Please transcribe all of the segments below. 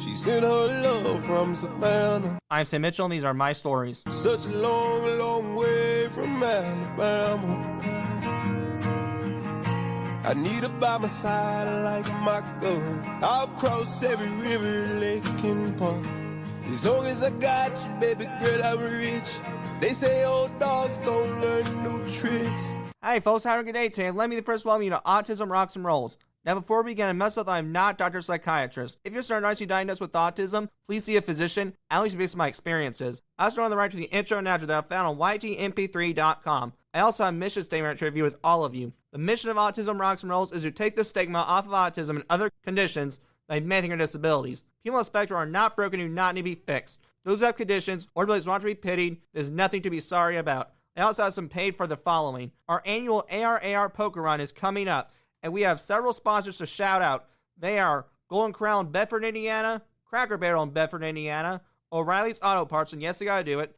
She sent her love from Savannah. I'm Sam Mitchell, and these are my stories. Such a long, long way from Alabama. I need her by my side like my gun. I'll cross every river, lake, and pond. As long as I got you, baby girl, I'm rich. They say old dogs don't learn new tricks. Hi folks, have a good day today. Let me first welcome you to Autism Rocks and Rolls. Now before we begin, I must note that I'm not Dr. Psychiatrist. If you're diagnosed with autism, please see a physician, at least based on my experiences. I also on the right to the intro and outro that I found on ytmp3.com. I also have a mission statement to review with all of you. The mission of Autism Rocks and Rolls is to take the stigma off of autism and other conditions like many are disabilities. People on the spectrum are not broken and do not need to be fixed. Those who have conditions or abilities want to be pitied. There's nothing to be sorry about. I also have some paid for the following. Our annual ARAR Poker Run is coming up, and we have several sponsors to shout out. They are Golden Corral in Bedford, Indiana, Cracker Barrel in Bedford, Indiana, O'Reilly's Auto Parts, and yes, I gotta do it.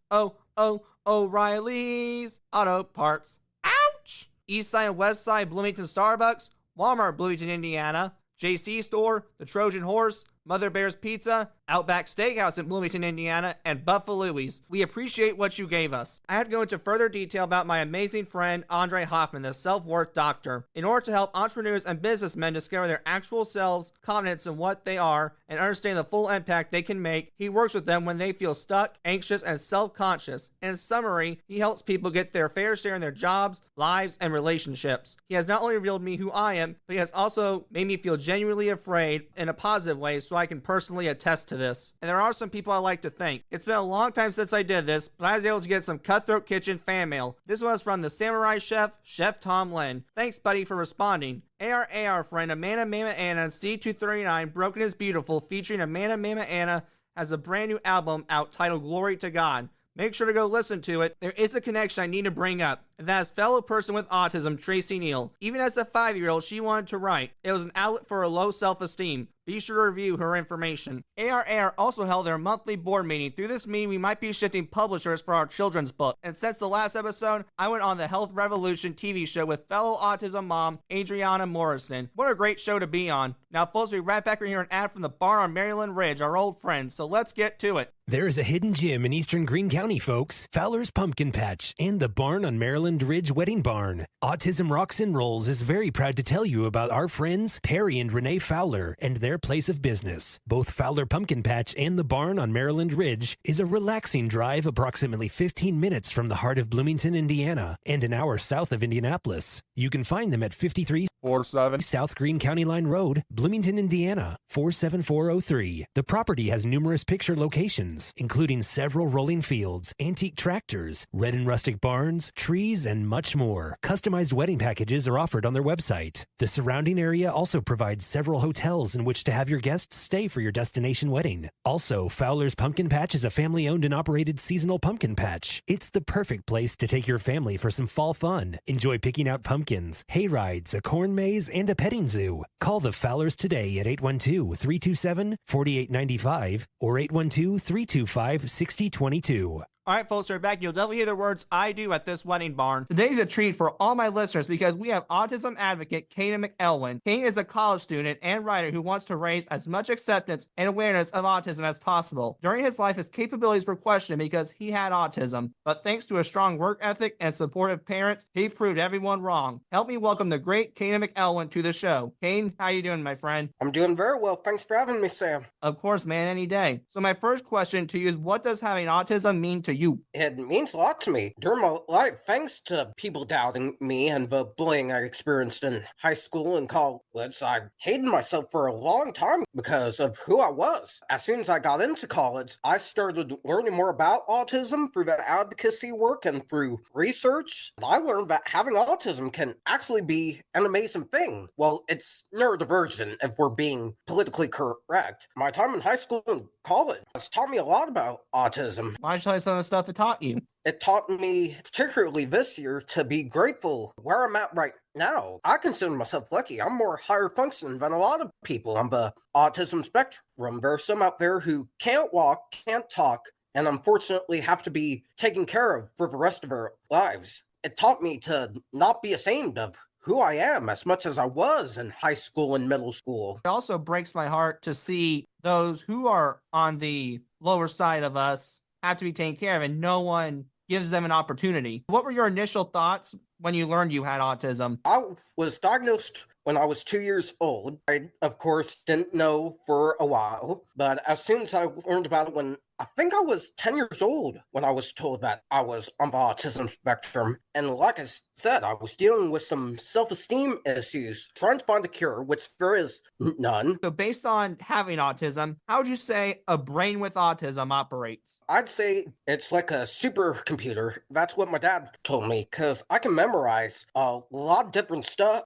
O'Reilly's Auto Parts. Ouch! East Side and West Side Bloomington Starbucks, Walmart Bloomington, Indiana, JC Store, The Trojan Horse, Mother Bear's Pizza, Outback Steakhouse in Bloomington, Indiana, and Buffalo's. We appreciate what you gave us. I have to go into further detail about my amazing friend, Andre Hoffman, the self-worth doctor. In order to help entrepreneurs and businessmen discover their actual selves, confidence in what they are, and understand the full impact they can make, he works with them when they feel stuck, anxious, and self-conscious. In summary, he helps people get their fair share in their jobs, lives, and relationships. He has not only revealed me who I am, but he has also made me feel genuinely afraid in a positive way so I can personally attest to this. And there are some people I like to thank. It's been a long time since I did this, but I was able to get some Cutthroat Kitchen fan mail. This was from the Samurai Chef, Chef Tom Lin. Thanks, buddy, for responding. AR friend Amanda Mama Anna C239 Broken is Beautiful featuring Amanda Mama Anna has a brand new album out titled Glory to God. Make sure to go listen to it. There is a connection I need to bring up, and that is fellow person with autism, Tracy Neal. Even as a 5-year-old, she wanted to write. It was an outlet for her low self-esteem. Be sure to review her information. ARAR also held their monthly board meeting. Through this meeting, we might be shifting publishers for our children's book. And since the last episode, I went on the Health Revolution TV show with fellow autism mom, Adriana Morrison. What a great show to be on. Now, folks, we'll be right back. We're hearing an ad from the bar on Maryland Ridge, our old friends. So let's get to it. There is a hidden gem in eastern Greene County, folks. Fowler's Pumpkin Patch and the barn on Maryland Ridge Wedding Barn. Autism Rocks and Rolls is very proud to tell you about our friends Perry and Renee Fowler and their place of business. Both Fowler Pumpkin Patch and the barn on Maryland Ridge is a relaxing drive approximately 15 minutes from the heart of Bloomington, Indiana, and an hour south of Indianapolis. You can find them at 5347 South Greene County Line Road, Bloomington, Indiana, 47403. The property has numerous picture locations, including several rolling fields, antique tractors, red and rustic barns, trees, and much more. Customized wedding packages are offered on their website. The surrounding area also provides several hotels in which to have your guests stay for your destination wedding. Also, Fowler's Pumpkin Patch is a family-owned and operated seasonal pumpkin patch. It's the perfect place to take your family for some fall fun. Enjoy picking out pumpkins, hay rides, a corn maze, and a petting zoo. Call the Fowlers today at 812-327-4895 or 812-325-6022. Alright folks, we're back. You'll definitely hear the words I do at this wedding barn. Today's a treat for all my listeners because we have autism advocate Kadin McElwain. Kadin is a college student and writer who wants to raise as much acceptance and awareness of autism as possible. During his life, his capabilities were questioned because he had autism, but thanks to a strong work ethic and supportive parents, he proved everyone wrong. Help me welcome the great Kadin McElwain to the show. Kadin, how you doing, my friend? I'm doing very well. Thanks for having me, Sam. Of course, man, any day. So my first question to you is, what does having autism mean to you? It means a lot to me. During my life, thanks to people doubting me and the bullying I experienced in high school and college, I hated myself for a long time because of who I was. As soon as I got into college, I started learning more about autism through the advocacy work and through research. I learned that having autism can actually be an amazing thing. Well, it's neurodivergent if we're being politically correct. My time in high school and college has taught me a lot about autism. Why don't you tell me some of the stuff it taught you? It taught me, particularly this year, to be grateful where I'm at right now. I consider myself lucky. I'm more higher functioning than a lot of people on the autism spectrum. There are some out there who can't walk, can't talk, and unfortunately have to be taken care of for the rest of their lives. It taught me to not be ashamed of who I am as much as I was in high school and middle school. It also breaks my heart to see those who are on the lower side of us have to be taken care of, and no one gives them an opportunity. What were your initial thoughts when you learned you had autism? I was diagnosed when I was 2 years old. I, of course, didn't know for a while, but as soon as I learned about it when I think I was 10 years old when I was told that I was on the autism spectrum. And like I said, I was dealing with some self-esteem issues, trying to find a cure, which there is none. So based on having autism, how would you say a brain with autism operates? I'd say it's like a supercomputer. That's what my dad told me, because I can memorize a lot of different stuff,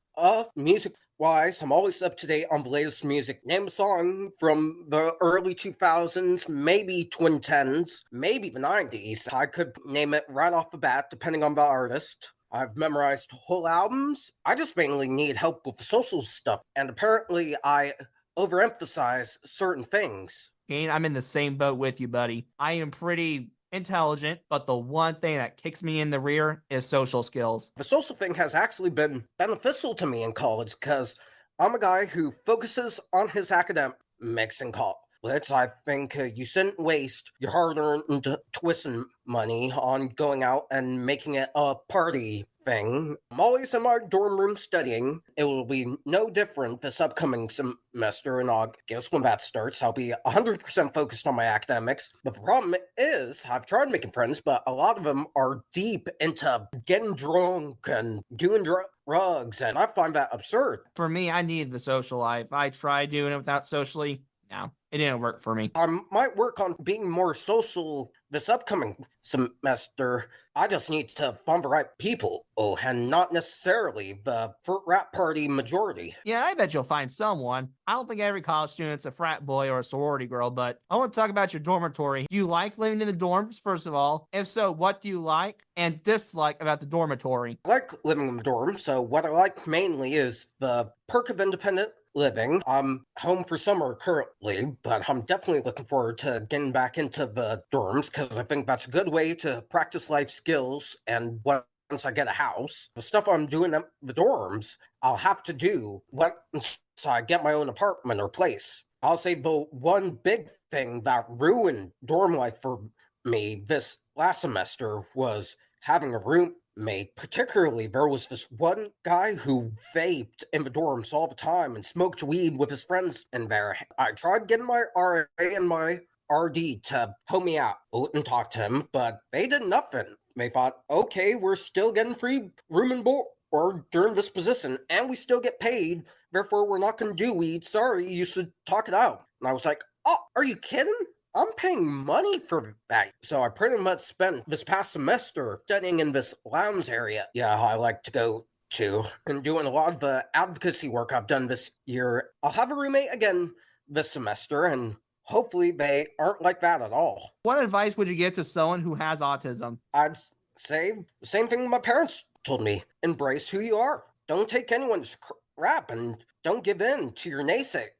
music wise. I'm always up to date on the latest music. Name a song from the early 2000s, maybe 2010s, maybe the 90s. I could name it right off the bat, depending on the artist. I've memorized whole albums. I just mainly need help with the social stuff, and apparently I overemphasize certain things. Kane, I'm in the same boat with you, buddy. I am pretty intelligent, but the one thing that kicks me in the rear is social skills. The social thing has actually been beneficial to me in college because I'm a guy who focuses on his academics in college. I think you shouldn't waste your hard-earned tuition money on going out and making it a party thing. I'm always in my dorm room studying. It will be no different this upcoming semester in August when that starts. I'll be 100% focused on my academics. But the problem is, I've tried making friends, but a lot of them are deep into getting drunk and doing drugs, and I find that absurd. For me, I needed the social life. I tried doing it without socially. No, it didn't work for me. I might work on being more social this upcoming semester. I just need to find the right people, and not necessarily the frat party majority. Yeah, I bet you'll find someone. I don't think every college student's a frat boy or a sorority girl, but I want to talk about your dormitory. Do you like living in the dorms, first of all? If so, what do you like and dislike about the dormitory? I like living in the dorm, so what I like mainly is the perk of independent living. I'm home for summer currently, but I'm definitely looking forward to getting back into the dorms because I think that's a good way to practice life skills. And once I get a house, the stuff I'm doing at the dorms, I'll have to do once I get my own apartment or place. I'll say the one big thing that ruined dorm life for me this last semester was having a roommate. Particularly, there was this one guy who vaped in the dorms all the time and smoked weed with his friends in there. I tried getting my RA and my RD to help me out and talk to him, but they did nothing. They thought, okay, we're still getting free room and board or during this position, and we still get paid. Therefore, we're not going to do weed. Sorry, you should talk it out. And I was like, oh, are you kidding? I'm paying money for that. So I pretty much spent this past semester studying in this lounge area. Yeah, I like to go to and doing a lot of the advocacy work I've done this year. I'll have a roommate again this semester, and hopefully they aren't like that at all. What advice would you give to someone who has autism? I'd say the same thing my parents told me. Embrace who you are. Don't take anyone's crap and don't give in to your naysayers.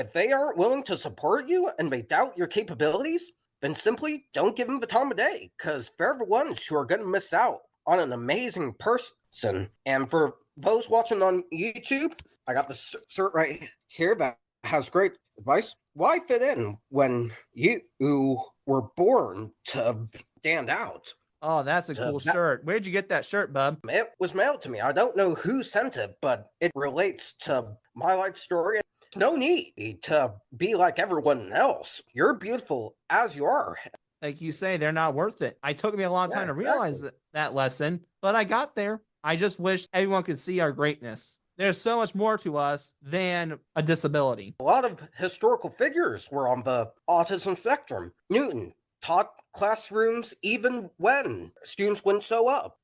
If they aren't willing to support you and they doubt your capabilities, then simply don't give them the time of day, because they're the ones who are going to miss out on an amazing person. And for those watching on YouTube, I got this shirt right here that has great advice. Why fit in when you were born to stand out? Oh, that's a cool shirt. Where'd you get that shirt, bub? It was mailed to me. I don't know who sent it, but it relates to my life story. No need to be like everyone else. You're beautiful as you are. Like you say, they're not worth it. It took me a long time to realize that lesson, but I got there. I just wish everyone could see our greatness. There's so much more to us than a disability. A lot of historical figures were on the autism spectrum. Newton taught classrooms even when students wouldn't show up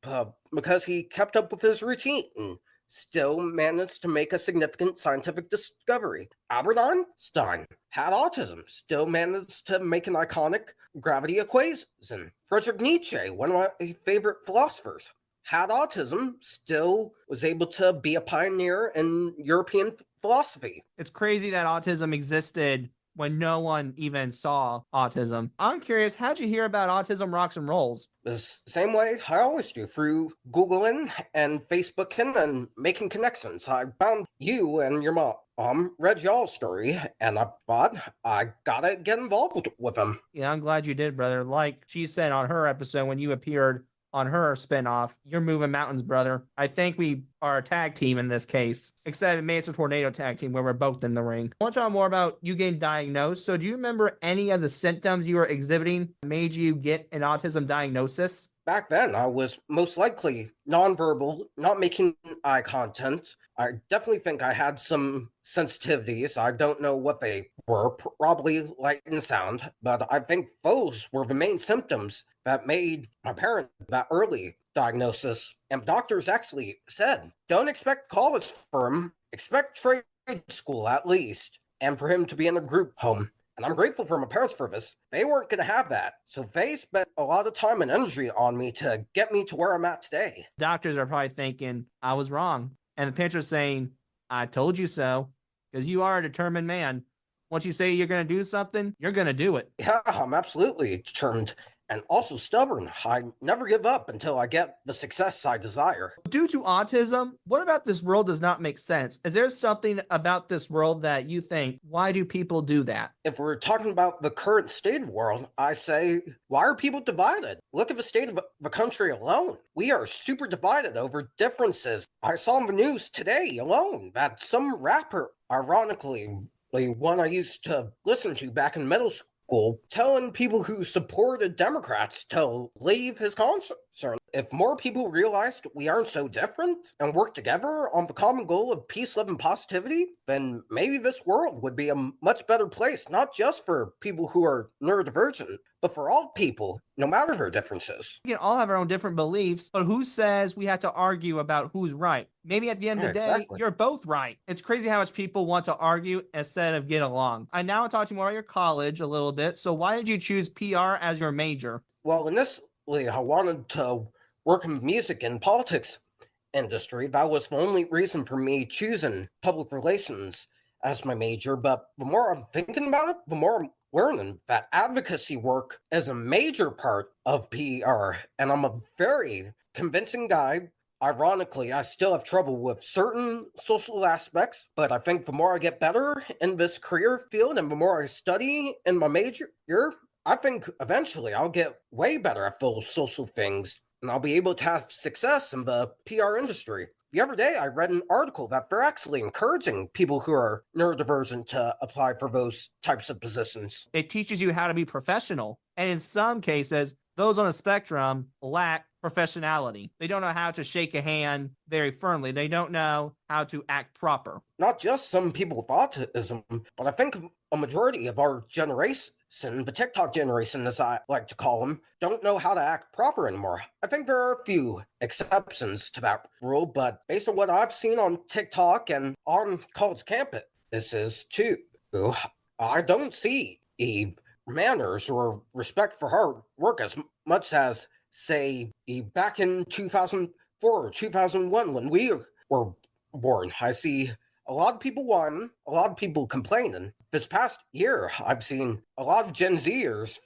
because he kept up with his routine and still managed to make a significant scientific discovery. Albert Einstein had autism, still managed to make an iconic gravity equation. Friedrich Nietzsche, one of my favorite philosophers, had autism, still was able to be a pioneer in European philosophy. It's crazy that autism existed when no one even saw autism. I'm curious, how'd you hear about Autism Rocks and Rolls? The same way I always do, through Googling and Facebooking and making connections. I found you and your read y'all's story, and I thought I gotta get involved with him. Yeah, I'm glad you did, brother. Like she said on her episode when you appeared on her spinoff, you're moving mountains, brother. I think we are a tag team in this case, except it made it a tornado tag team where we're both in the ring. I want to talk more about you getting diagnosed. So do you remember any of the symptoms you were exhibiting that made you get an autism diagnosis? Back then, I was most likely nonverbal, not making eye contact. I definitely think I had some sensitivities. I don't know what they were, probably light and sound, but I think those were the main symptoms that made my parents that early diagnosis. And doctors actually said, don't expect college for him, expect trade school at least, and for him to be in a group home. And I'm grateful for my parents for this. They weren't going to have that. So they spent a lot of time and energy on me to get me to where I'm at today. Doctors are probably thinking, I was wrong. And the parents are saying, I told you so. Because you are a determined man. Once you say you're going to do something, you're going to do it. Yeah, I'm absolutely determined. And also stubborn. I never give up until I get the success I desire. Due to autism, what about this world does not make sense? Is there something about this world that you think, why do people do that? If we're talking about the current state of the world, I say, why are people divided? Look at the state of the country alone. We are super divided over differences. I saw in the news today alone that some rapper, ironically, the one I used to listen to back in middle school, telling people who supported Democrats to leave his concert. If more people realized we aren't so different and work together on the common goal of peace, love, and positivity, then maybe this world would be a much better place, not just for people who are neurodivergent, but for all people, no matter their differences. We can all have our own different beliefs, but who says we have to argue about who's right? Maybe at the end of the day, exactly. You're both right. It's crazy how much people want to argue instead of get along. I now want to talk to you more about your college a little bit. So why did you choose PR as your major? Well, initially, I wanted to work in music and politics industry. That was the only reason for me choosing public relations as my major. But the more I'm thinking about it, the more I'm learning that advocacy work is a major part of PR. And I'm a very convincing guy. Ironically, I still have trouble with certain social aspects, but I think the more I get better in this career field and the more I study in my major, I think eventually I'll get way better at those social things and I'll be able to have success in the PR industry. The other day, I read an article that they're actually encouraging people who are neurodivergent to apply for those types of positions. It teaches you how to be professional. And in some cases, those on the spectrum lack professionality. They don't know how to shake a hand very firmly. They don't know how to act proper. Not just some people with autism, but I think a majority of our generation, the TikTok generation, as I like to call them, don't know how to act proper anymore. I think there are a few exceptions to that rule, but based on what I've seen on TikTok and on college campuses too, I don't see manners or respect for hard work as much as, say, back in 2004 or 2001 when we were born. I see a lot of people whining, a lot of people complaining. This past year, I've seen a lot of Gen Zers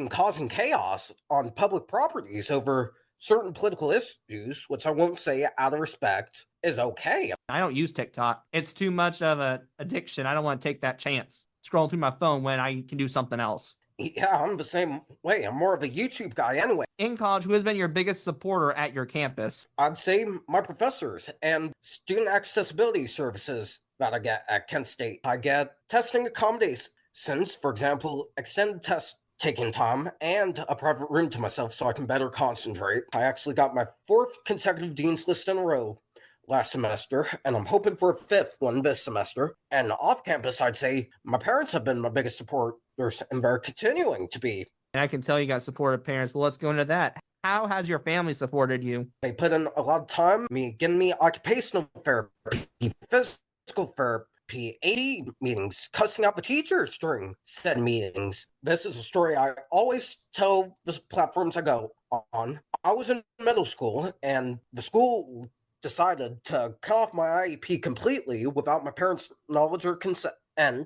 causing chaos on public properties over certain political issues, which I won't say out of respect is okay. I don't use TikTok. It's too much of an addiction. I don't want to take that chance. Scrolling through my phone when I can do something else. Yeah, I'm the same way. I'm more of a YouTube guy anyway. In college, who has been your biggest supporter at your campus? I'd say my professors and student accessibility services that I get at Kent State. I get testing accommodations, for example, extended test taking time and a private room to myself so I can better concentrate. I actually got my 4th consecutive dean's list in a row last semester, and I'm hoping for a 5th one this semester. And off campus, I'd say my parents have been my biggest supporters, and they're continuing to be. And I can tell you got supportive parents. Well, let's go into that. How has your family supported you? They put in a lot of time, getting me occupational therapy, physical therapy, AD meetings, cussing out the teachers during said meetings. This is a story I always tell the platforms I go on. I was in middle school, and the school decided to cut off my IEP completely without my parents' knowledge or consent,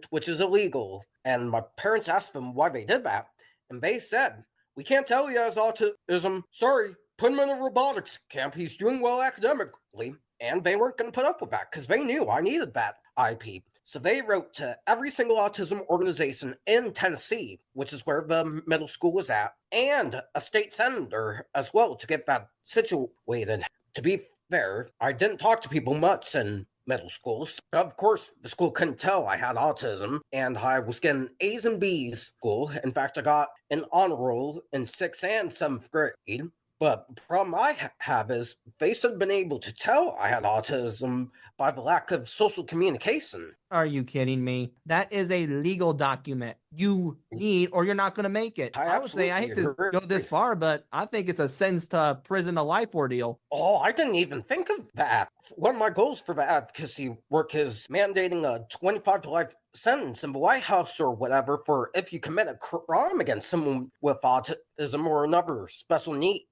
which is illegal. And my parents asked them why they did that, and they said, "We can't tell he has autism. Sorry, put him in a robotics camp. He's doing well academically." And they weren't going to put up with that because they knew I needed that IEP. So they wrote to every single autism organization in Tennessee, which is where the middle school is at, and a state senator as well to get that situated. To be fair, I didn't talk to people much in middle schools. Of course, the school couldn't tell I had autism, and I was getting A's and B's school. In fact, I got an honor roll in 6th and 7th grade. But the problem I have is they should have been able to tell I had autism by the lack of social communication. Are you kidding me? That is a legal document you need, or you're not going to make it. I would say, I hate to go this far, but I think it's a sentence to prison to life ordeal. Oh, I didn't even think of that. One of my goals for the advocacy work is mandating a 25 to life sentence in the White House or whatever for if you commit a crime against someone with autism or another special need.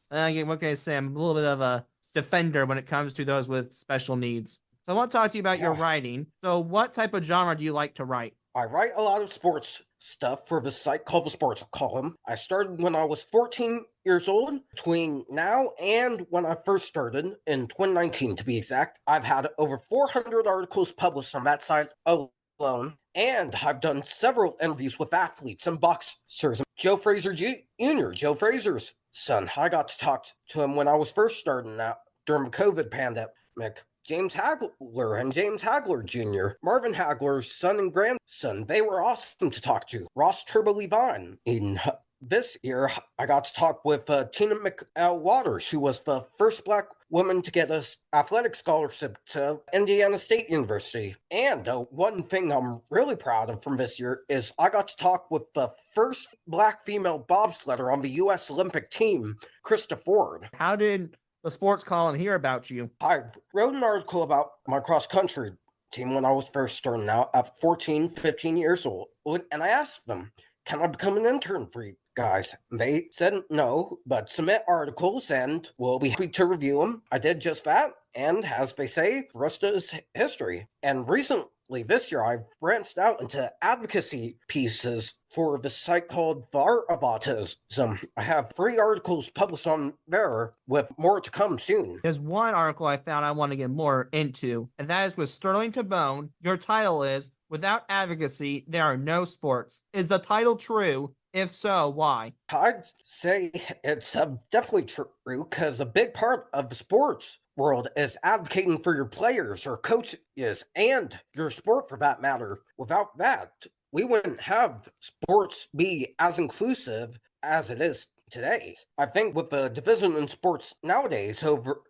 What can I say? I'm a little bit of a defender when it comes to those with special needs. So I want to talk to you about your writing. So what type of genre do you like to write? I write a lot of sports stuff for the site called the Sports Column. I started when I was 14 years old. Between now and when I first started, in 2019 to be exact, I've had over 400 articles published on that site alone. And I've done several interviews with athletes and boxers. Joe Frazier Jr., Joe Frazier's son. I got to talk to him when I was first starting out during the COVID pandemic. James Hagler and James Hagler Jr., Marvin Hagler's son and grandson, they were awesome to talk to. Ross Turbo Levine. In this year, I got to talk with Kadin McElwain, who was the first Black woman to get an athletic scholarship to Indiana State University. And one thing I'm really proud of from this year is I got to talk with the first Black female bobsledder on the U.S. Olympic team, Krista Ford. How did the sports column hear about you? I wrote an article about my cross-country team when I was first starting out at 14, 15 years old. And I asked them, can I become an intern for you guys? They said no, but submit articles and we'll be happy to review them. I did just that. And as they say, the rest is history. And recently this year, I've branched out into advocacy pieces for the site called The Art of Autism. I have 3 articles published on there with more to come soon. There's one article I found I want to get more into, and that is with Sterling Tabone. Your title is, Without Advocacy, There Are No Sports. Is the title true? If so, why? I'd say it's definitely true, because a big part of the sports world is advocating for your players or coaches and your sport for that matter. Without that, we wouldn't have sports be as inclusive as it is today. I think with the division in sports nowadays over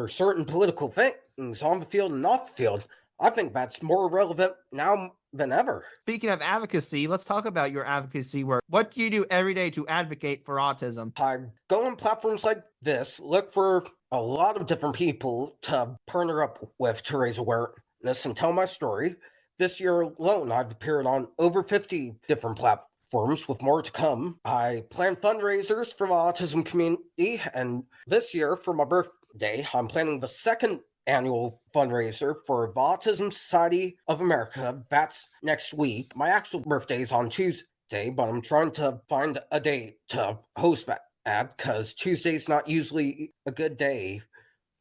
certain political things on the field and off the field, I think that's more relevant now than ever. Speaking of advocacy, let's talk about your advocacy work. What do you do every day to advocate for autism? I go on platforms like this, look for a lot of different people to partner up with to raise awareness and tell my story. This year alone, I've appeared on over 50 different platforms with more to come. I plan fundraisers for the autism community, and this year for my birthday, I'm planning the second annual fundraiser for the Autism Society of America. That's next week. My actual birthday is on Tuesday, but I'm trying to find a date to host that because Tuesday's not usually a good day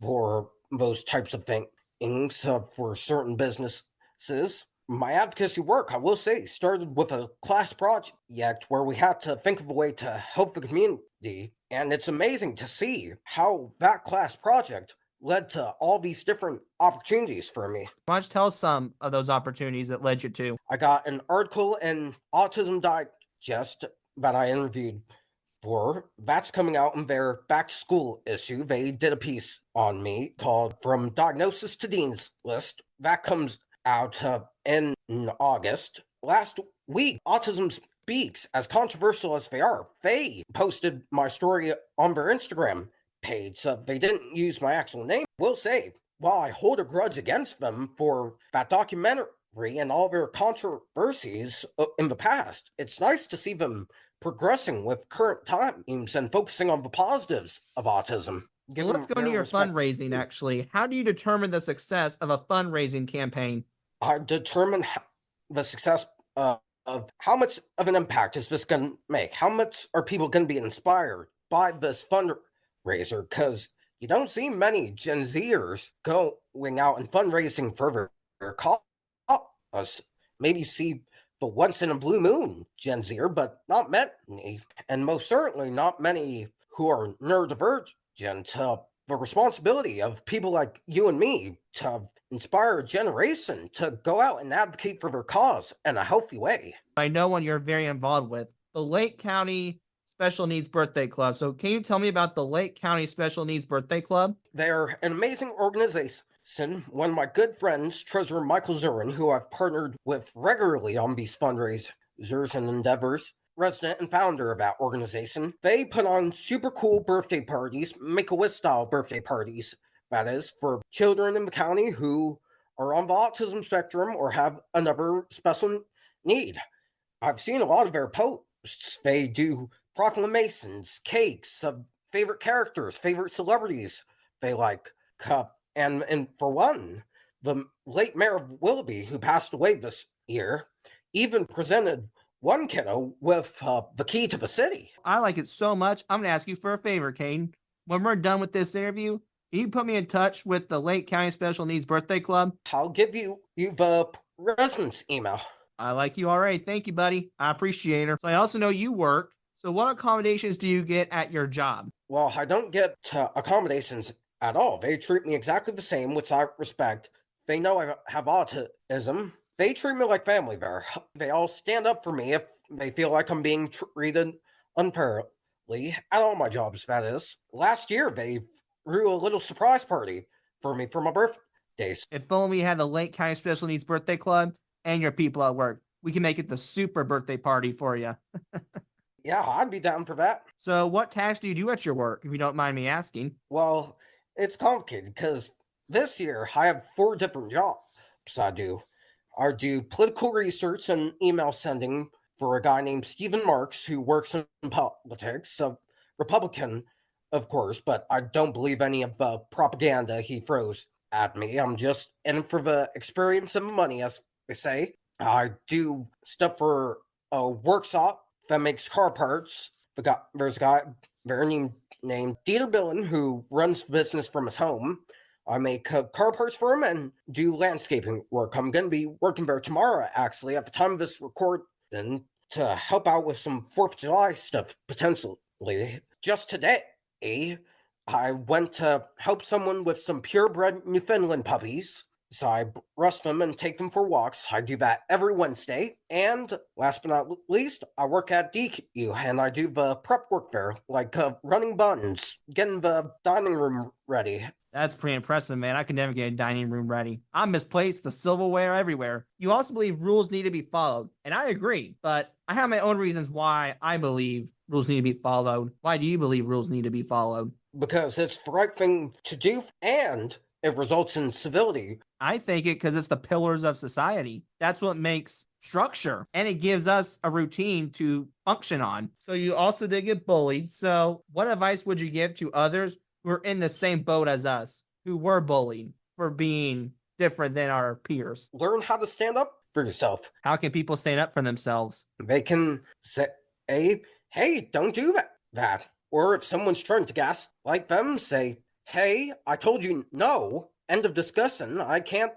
for those types of things for certain businesses. My advocacy work, I will say, started with a class project where we had to think of a way to help the community, and it's amazing to see how that class project led to all these different opportunities for me. Why don't you tell us some of those opportunities that led you to? I got an article in Autism Digest that I interviewed for. That's coming out in their back to school issue. They did a piece on me called From Diagnosis to Dean's List. That comes out in August. Last week, Autism Speaks, as controversial as they are, they posted my story on their Instagram page. They didn't use my actual name. Will say, while I hold a grudge against them for that documentary and all their controversies in the past, it's nice to see them progressing with current times and focusing on the positives of autism. Let's go into your fundraising, actually. How do you determine the success of a fundraising campaign? I determine the success of how much of an impact is this going to make? How much are people going to be inspired by this fundraiser? Because you don't see many Gen Zers going out and fundraising for cause. Maybe see the once in a blue moon Gen Zer, but not many, and most certainly not many who are neurodivergent. The responsibility of people like you and me to inspire a generation to go out and advocate for their cause in a healthy way. I know one you're very involved with, the Lake County Special Needs Birthday Club. So can you tell me about the Lake County Special Needs Birthday Club? They're an amazing organization. One of my good friends, Treasurer Michael Zurin, who I've partnered with regularly on these fundraisers and endeavors, resident and founder of that organization, they put on super cool birthday parties, Make-A-Wish style birthday parties, that is, for children in the county who are on the autism spectrum or have another special need. I've seen a lot of their posts. They do proclamations, cakes of favorite characters, favorite celebrities they like. And for one, the late mayor of Willoughby, who passed away this year, even presented one kiddo with the key to the city. I like it so much. I'm going to ask you for a favor, Caden. When we're done with this interview, can you put me in touch with the Lake County Special Needs Birthday Club? I'll give you the residence email. I like you already. Thank you, buddy. I appreciate it. So I also know you work. So what accommodations do you get at your job? Well, I don't get accommodations at all. They treat me exactly the same, which I respect. They know I have autism. They treat me like family there. They all stand up for me if they feel like I'm being treated unfairly at all my jobs, that is. Last year, they threw a little surprise party for me for my birthday. If only we had the Lake County Special Needs Birthday Club and your people at work, we can make it the super birthday party for you. Yeah, I'd be down for that. So what tasks do you do at your work, if you don't mind me asking? Well, it's complicated because this year I have 4 different jobs I do. I do political research and email sending for a guy named Stephen Marks who works in politics, a Republican, of course, but I don't believe any of the propaganda he throws at me. I'm just in for the experience and the money, as they say. I do stuff for a workshop that makes car parts. There's a guy there named Dieter Billen who runs the business from his home. I make car parts for him and do landscaping work. I'm going to be working there tomorrow, actually, at the time of this recording, to help out with some 4th of July stuff, potentially. Just today, I went to help someone with some purebred Newfoundland puppies. So I brush them and take them for walks. I do that every Wednesday. And last but not least, I work at DQ and I do the prep work there, like running buns, getting the dining room ready. That's pretty impressive, man. I could never get a dining room ready. I misplaced the silverware everywhere. You also believe rules need to be followed, and I agree, but I have my own reasons why I believe rules need to be followed. Why do you believe rules need to be followed? Because it's the right thing to do, and it results in civility. I think it because it's the pillars of society. That's what makes structure, and it gives us a routine to function on. So you also did get bullied. So what advice would you give to others who are in the same boat as us, who were bullied for being different than our peers? Learn how to stand up for yourself. How can people stand up for themselves? They can say, hey, don't do that. Or if someone's trying to gaslight them, say, hey, I told you no. End of discussion. I can't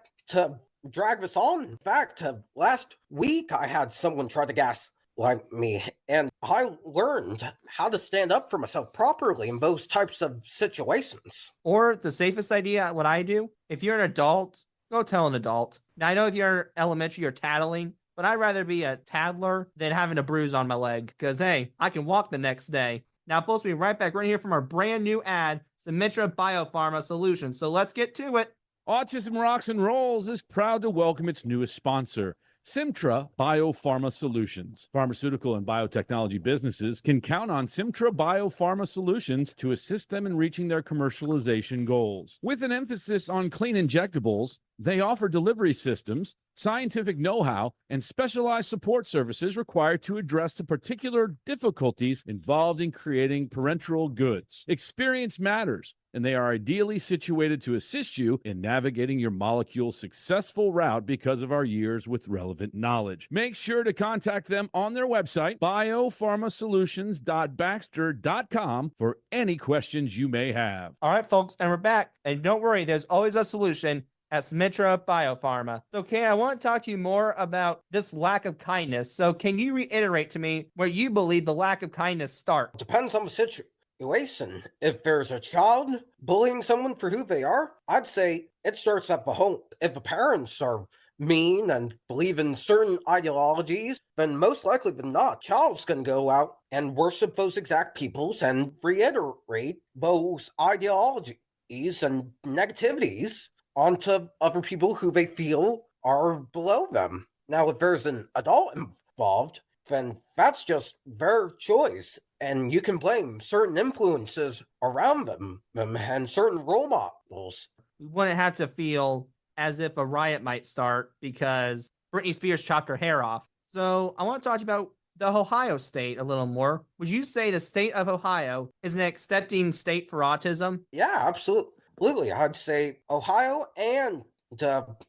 drag this on. In fact, last week I had someone try to gaslight me, and I learned how to stand up for myself properly in those types of situations. Or the safest idea, what I do, if you're an adult, go tell an adult. Now, I know if you're elementary, you're tattling, but I'd rather be a tattler than having a bruise on my leg, because, hey, I can walk the next day. Now, folks, we'll be right back right here from our brand new ad, Symmetra Biopharma Solutions. So let's get to it. Autism Rocks and Rolls is proud to welcome its newest sponsor, Symmetra Biopharma Solutions. Pharmaceutical and biotechnology businesses can count on Symmetra Biopharma Solutions to assist them in reaching their commercialization goals. With an emphasis on clean injectables, they offer delivery systems, scientific know-how, and specialized support services required to address the particular difficulties involved in creating parenteral goods. Experience matters, and they are ideally situated to assist you in navigating your molecule's successful route because of our years with relevant knowledge. Make sure to contact them on their website, biopharmasolutions.baxter.com, for any questions you may have. All right, folks, and we're back. And don't worry, there's always a solution at Symmetra Biopharma. So, Kane, I want to talk to you more about this lack of kindness. So, can you reiterate to me where you believe the lack of kindness starts? Depends on the situation. If there's a child bullying someone for who they are, I'd say it starts at the home. If the parents are mean and believe in certain ideologies, then most likely than not, child's going to go out and worship those exact peoples and reiterate those ideologies and negativities onto other people who they feel are below them. Now, if there's an adult involved, then that's just their choice. And you can blame certain influences around them and certain role models. We wouldn't have to feel as if a riot might start because Britney Spears chopped her hair off. So I want to talk about the Ohio state a little more. Would you say the state of Ohio is an accepting state for autism? Yeah, absolutely. I'd say Ohio and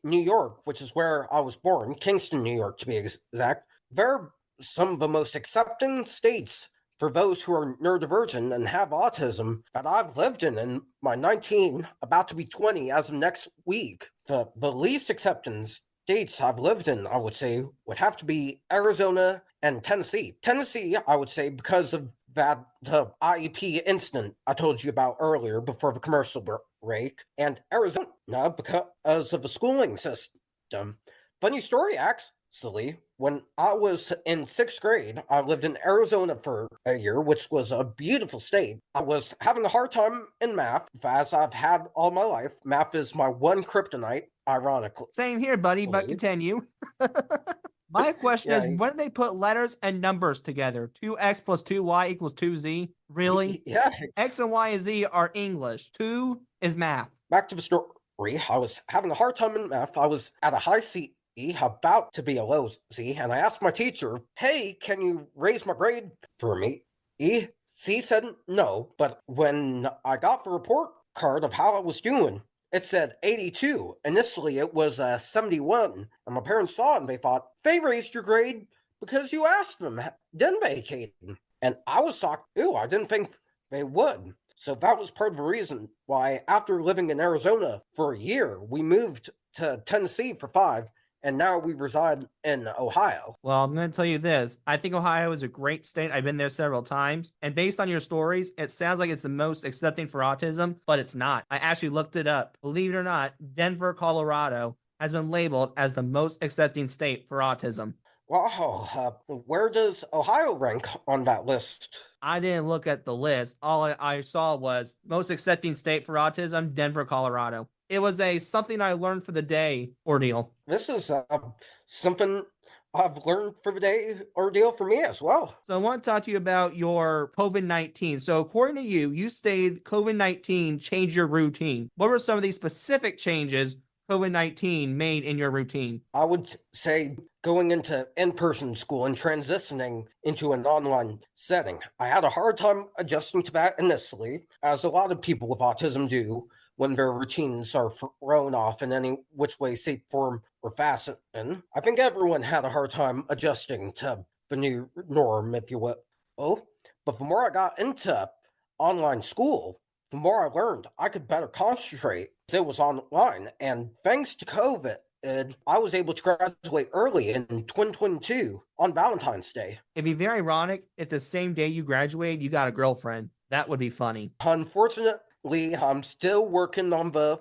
New York, which is where I was born, Kingston, New York to be exact, they're some of the most accepting states for those who are neurodivergent and have autism that I've lived in my 19, about to be 20 as of next week. The least acceptance states I've lived in, I would say, would have to be Arizona and Tennessee. Tennessee, I would say, because of that the IEP incident I told you about earlier before the commercial break, and Arizona because of the schooling system. Funny story, actually, when I was in 6th grade, I lived in Arizona for a year, which was a beautiful state. I was having a hard time in math, as I've had all my life. Math is my one kryptonite, ironically. Same here, buddy, but continue. My question is, when did they put letters and numbers together? 2x plus 2y equals 2z? Really? Yeah. X and Y and Z are English. 2 is math. Back to the story. I was having a hard time in math. I was at a high C, about to be a low C, and I asked my teacher, hey, can you raise my grade for me? C said no, but when I got the report card of how I was doing, it said 82. Initially, it was 71, and my parents saw it, and they thought, they raised your grade because you asked them, didn't they, Kadin? And I was shocked. Ew, I didn't think they would. So that was part of the reason why, after living in Arizona for a year, we moved to Tennessee for 5, and now we reside in Ohio. Well, I'm going to tell you this. I think Ohio is a great state. I've been there several times. And based on your stories, it sounds like it's the most accepting for autism, but it's not. I actually looked it up. Believe it or not, Denver, Colorado has been labeled as the most accepting state for autism. Wow. Where does Ohio rank on that list? I didn't look at the list. All I saw was most accepting state for autism, Denver, Colorado. It was a something I learned for the day ordeal. This is something I've learned for the day ordeal for me as well. So I want to talk to you about your COVID-19. So according to you, you stated COVID-19 changed your routine. What were some of these specific changes COVID-19 made in your routine? I would say going into in-person school and transitioning into an online setting. I had a hard time adjusting to that initially, as a lot of people with autism do when their routines are thrown off in any which way, shape, form, or fashion. I think everyone had a hard time adjusting to the new norm, if you will. But the more I got into online school, the more I learned I could better concentrate. It was online, and thanks to COVID, I was able to graduate early in 2022 on Valentine's Day. It'd be very ironic if the same day you graduated, you got a girlfriend. That would be funny. Unfortunately, I'm still working on the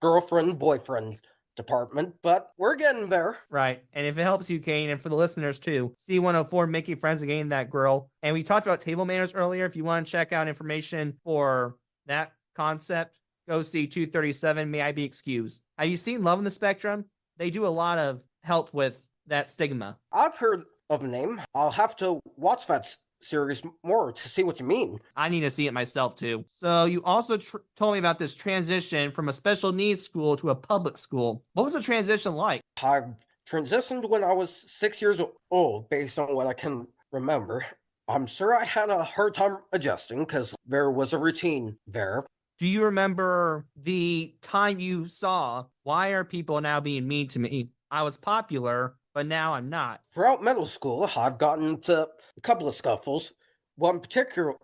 girlfriend-boyfriend department, but we're getting there. Right. And if it helps you, Kane, and for the listeners too, C104, making friends again, that girl. And we talked about table manners earlier. If you want to check out information for that concept, go see 237, May I Be Excused. Have you seen Love on the Spectrum? They do a lot of help with that stigma. I've heard of the name. I'll have to watch that series more to see what you mean. I need to see it myself too. So you also told me about this transition from a special needs school to a public school. What was the transition like? I transitioned when I was 6 years old, based on what I can remember. I'm sure I had a hard time adjusting because there was a routine there. Do you remember the time you saw, why are people now being mean to me? I was popular, but now I'm not. Throughout middle school, I've gotten into a couple of scuffles. One particular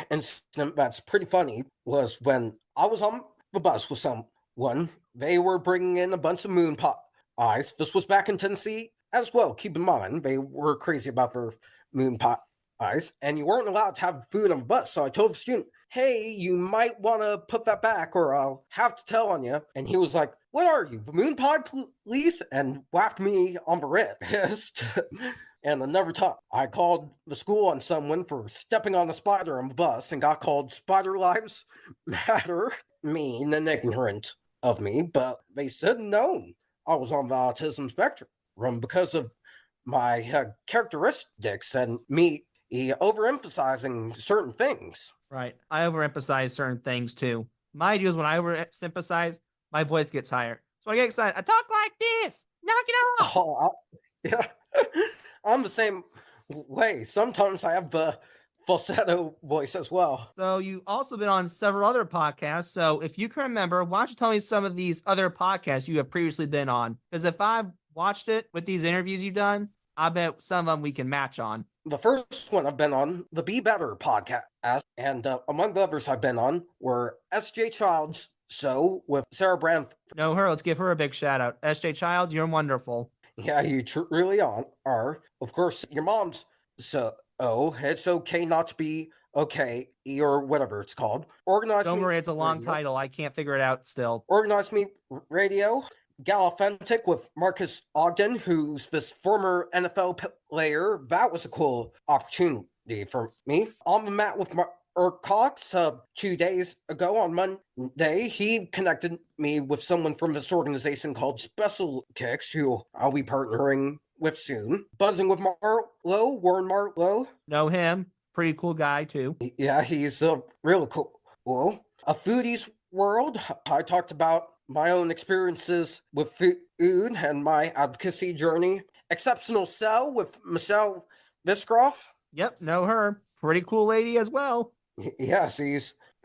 incident that's pretty funny was when I was on the bus with someone, One, they were bringing in a bunch of moon pies. This was back in Tennessee as well. Keep in mind, they were crazy about their moon pies, and you weren't allowed to have food on the bus. So I told the student, hey, you might want to put that back or I'll have to tell on you. And he was like, what are you, the moon pie police? And whacked me on the wrist. And another time, I called the school on someone for stepping on a spider on the bus and got called Spider Lives Matter, mean and ignorant of me, but they said no. I was on the autism spectrum because of my characteristics and me overemphasizing certain things. Right. I overemphasize certain things too. My deal is when I overemphasize, my voice gets higher. So I get excited. I talk like this. Knock it off. Oh, yeah. I'm the same way. Sometimes I have the falsetto voice as well. So you've also been on several other podcasts. So if you can remember, why don't you tell me some of these other podcasts you have previously been on? Because if I've watched it with these interviews you've done, I bet some of them we can match on. The first one I've been on, the Be Better podcast, and among the others I've been on were SJ Child's So with Sarah Brand. No, her. Let's give her a big shout out. SJ Childs, you're wonderful. Yeah, you really are. Of course, your mom's So it's okay not to be okay, or whatever it's called. Don't worry, it's a long title. I can't figure it out still. Organize Me Radio. Get Authentic with Marcus Ogden, who's this former NFL player. That was a cool opportunity for me. On the Mat with Mark Cox 2 days ago on Monday, he connected me with someone from this organization called Special Kicks, who I'll be partnering with soon. Buzzing with Warren Marlowe. Know him. Pretty cool guy, too. Yeah, he's really cool. A Foodie's World. I talked about my own experiences with food and my advocacy journey. Exceptional Cell with Michelle Viscroff. Yep, know her. Pretty cool lady as well. Yes,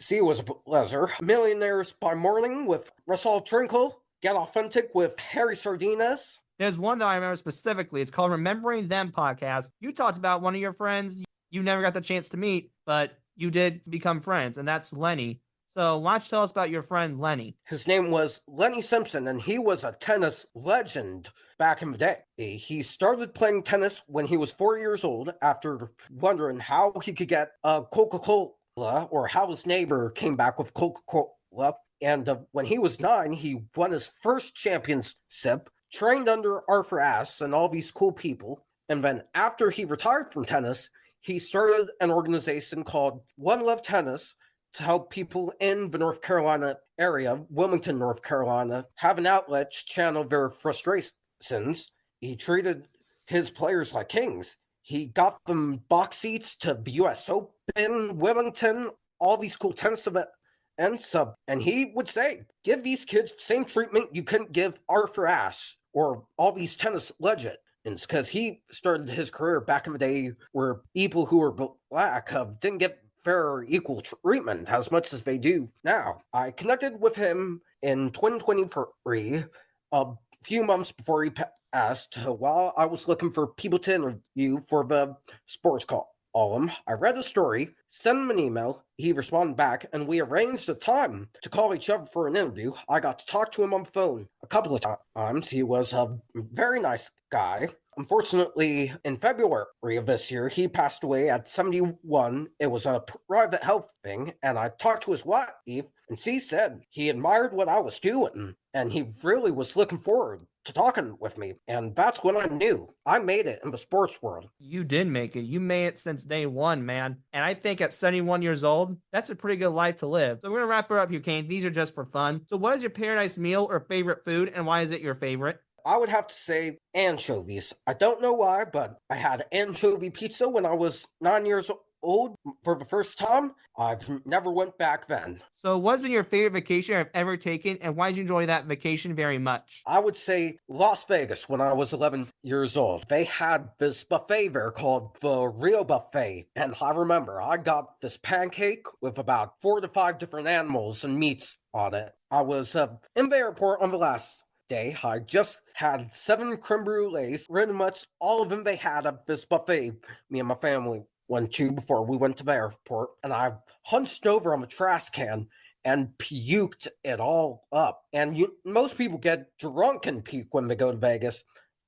she was a pleasure. Millionaires by Morning with Russell Trinkle. Get Authentic with Harry Sardinas. There's one that I remember specifically. It's called Remembering Them podcast. You talked about one of your friends you never got the chance to meet, but you did become friends, and that's Lenny. So why don't you tell us about your friend Lenny? His name was Lenny Simpson, and he was a tennis legend back in the day. He started playing tennis when he was 4 years old after wondering how he could get a Coca-Cola, or how his neighbor came back with Coca-Cola. And when he was 9, he won his first championship, trained under Arthur Ashe and all these cool people. And then after he retired from tennis, he started an organization called One Love Tennis to help people in the North Carolina area, Wilmington, North Carolina, have an outlet to channel their frustrations. He treated his players like kings. He got them box seats to the U.S. Open, Wilmington, all these cool tennis events. And he would say, give these kids the same treatment you couldn't give Arthur Ashe or all these tennis legends. Because he started his career back in the day where people who were black didn't get fair or equal treatment as much as they do now. I connected with him in 2023, a few months before he passed, while I was looking for people to interview for the sports column. I read a story, sent him an email, he responded back, and we arranged a time to call each other for an interview. I got to talk to him on the phone a couple of times. He was a very nice guy. Unfortunately, in February of this year, he passed away at 71. It was a private health thing, and I talked to his wife, and she said he admired what I was doing, and he really was looking forward to talking with me. And that's when I knew I made it in the sports world. You did make it. You made it since day one, man. And I think at 71 years old, that's a pretty good life to live. So we're going to wrap her up here, Kane. These are just for fun. So what is your paradise meal or favorite food, and why is it your favorite? I would have to say anchovies. I don't know why, but I had anchovy pizza when I was 9 years old for the first time. I've never went back then. So what's been your favorite vacation I've ever taken, and why did you enjoy that vacation very much? I would say Las Vegas when I was 11 years old. They had this buffet there called the Rio Buffet, and I remember I got this pancake with about 4 to 5 different animals and meats on it. I was in the airport on the last day. I just had 7 creme brulees, pretty much all of them they had at this buffet, me and my family went to before we went to the airport, and I hunched over on the trash can and puked it all up. And most people get drunk and puke when they go to Vegas.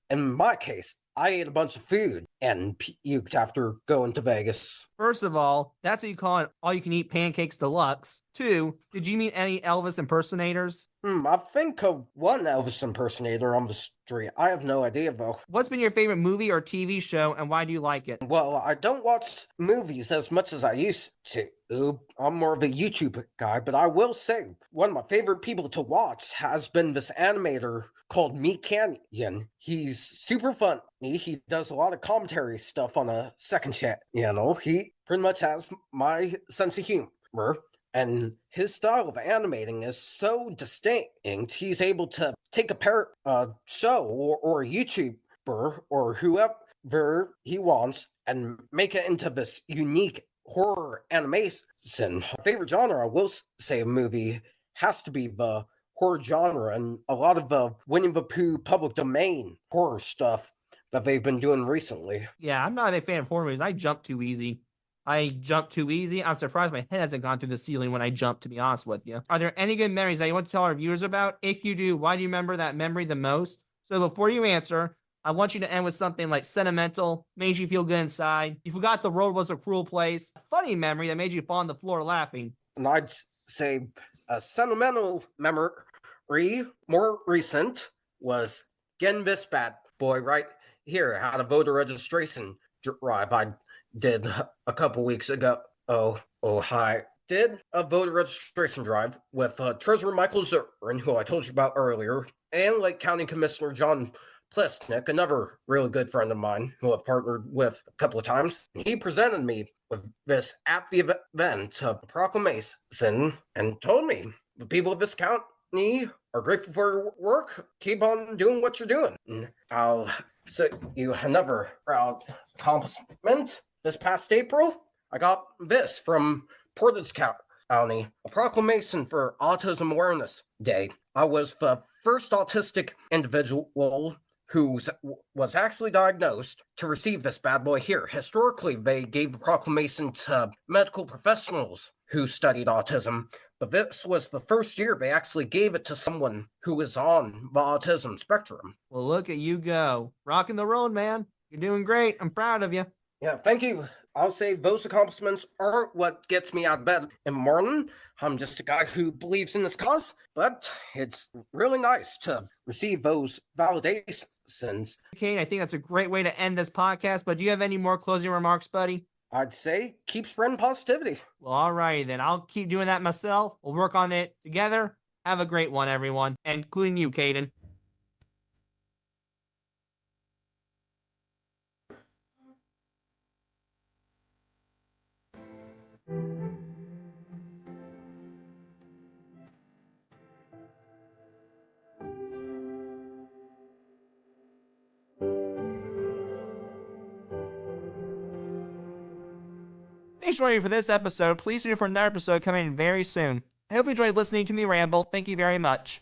In my case, I ate a bunch of food and puked after going to Vegas. First of all, that's what you call an all-you-can-eat pancakes deluxe. 2, did you meet any Elvis impersonators? I think of one Elvis impersonator on the street. I have no idea, though. What's been your favorite movie or TV show, and why do you like it? Well, I don't watch movies as much as I used to. I'm more of a YouTube guy, but I will say one of my favorite people to watch has been this animator called Me Canyon. He's super funny. He does a lot of commentary stuff on a second channel. He pretty much has my sense of humor. And his style of animating is so distinct. He's able to take a show or a YouTuber or whoever he wants and make it into this unique horror animation. My favorite genre, I will say, a movie has to be the horror genre, and a lot of the Winnie the Pooh public domain horror stuff that they've been doing recently. Yeah, I'm not a big fan of horror movies. I jump too easy. I'm surprised my head hasn't gone through the ceiling when I jump, to be honest with you. Are there any good memories that you want to tell our viewers about? If you do, why do you remember that memory the most? So before you answer, I want you to end with something like sentimental, made you feel good inside. You forgot the world was a cruel place. A funny memory that made you fall on the floor laughing. And I'd say a sentimental memory, more recent, was getting this bad boy right here. I had a voter registration drive I did a couple weeks ago. Hi. Did a voter registration drive with Treasurer Michael Zurin, who I told you about earlier, and Lake County Commissioner John Plesnick, another really good friend of mine who I've partnered with a couple of times. He presented me with this at the event, a proclamation, and told me the people of this county are grateful for your work. Keep on doing what you're doing. And I'll say you another proud accomplishment. This past April, I got this from Portage County, a proclamation for Autism Awareness Day. I was the first autistic individual who was actually diagnosed to receive this bad boy here. Historically, they gave a proclamation to medical professionals who studied autism, but this was the first year they actually gave it to someone who is on the autism spectrum. Well, look at you go. Rocking the road, man. You're doing great. I'm proud of you. Yeah, thank you. I'll say those accomplishments aren't what gets me out of bed in the morning. I'm just a guy who believes in this cause, but it's really nice to receive those validations. Okay, I think that's a great way to end this podcast, but do you have any more closing remarks, buddy? I'd say keep spreading positivity. Well, all right, then I'll keep doing that myself. We'll work on it together. Have a great one, everyone, including you, Kadin. Thanks for joining me for this episode. Please tune in for another episode coming in very soon. I hope you enjoyed listening to me ramble. Thank you very much.